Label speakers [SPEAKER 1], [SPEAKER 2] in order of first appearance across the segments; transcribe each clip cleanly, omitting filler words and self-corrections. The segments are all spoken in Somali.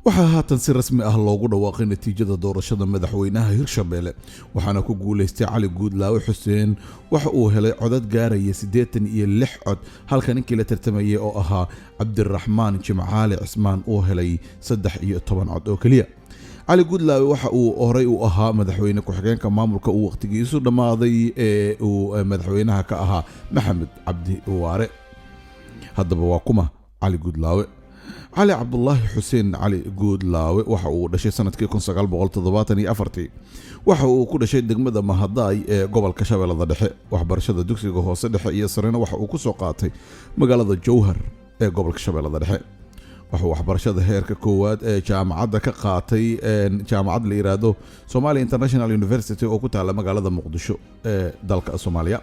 [SPEAKER 1] waxaa haatan si rasmi ah loogu dhawaaqay natiijada doorashada madaxweynaha Hirshabelle waxaana ku guuleystay Cali Guudlaawe Xuseen waxa uu helay codad gaaraya 86 cod halka ninkii la tartamayay oo ahaa Cabdiraxmaan Jimcaale Cismaan uu helay 13 cod oo kaliya. Cali Guudlaawe waxa uu horay u ahaa madaxweyne ku-xigeenka maamulka uu waqtigiisu dhamaaday ee uu madaxweynaha ka ahaa Maxamed Cabdi Waare. haddaba waa kuma Cali Guudlaawe. علي عبد الله حسين علي Guudlaawe waxa uu dhashay sanadkii 1974 waxa uu ku dhashay degmada Mahadaay ee gobolka Shabeellada Dhexe waxbarashada dugsiga hoose dhexe iyo sarena waxa uu ku soo qaatay magaalada Jowhar ee gobolka Shabeellada Dhexe waxa uu waxbarashada heerka koowaad ee jaamacadda ka qaatay jaamacad la yiraahdo Somali International University oo ku taala magaalada Muqdisho ee dalka Soomaaliya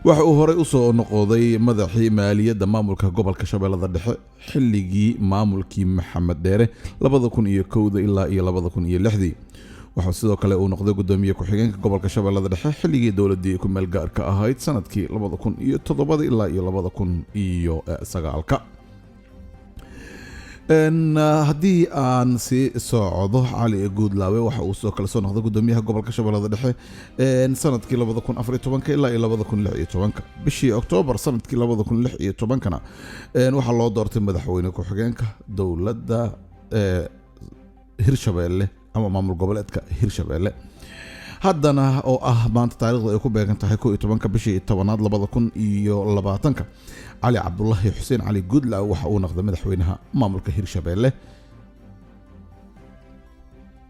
[SPEAKER 1] waxa uu horay u soo noqday madaxii maaliyadda maamulka gobolka Shabeellada Dhexe xilligii maamulkii Maxamed Dheere 2001 ilaa 2006 waxa sidoo kale uu noqday gudoomiye ku-xigeenka gobolka Shabeellada Dhexe xilligii dawladii ku meel gaarka ahayd sanadkii 2007 ilaa 2009 haddii aan si socdo Cali Guudlaawe waxa uu soo kala soo noqday gudoomiyaha gobolka Shabeellada Dhexe sanadkii 2014 ilaa 2016 bishii Oktoobar sanadkii 2016 waxa loo doortay madaxweyne ku-xigeenka dawladda Hirshabelle ama maamul goboleedka Hirshabelle haddana oo ah maanta taariikhda ay ku beegan tahay 11 bishii 10aad 2020 علي عبد الله حسين علي Guudlaawe waxa uu noqday madaxweynaha maamulka Hirshabelle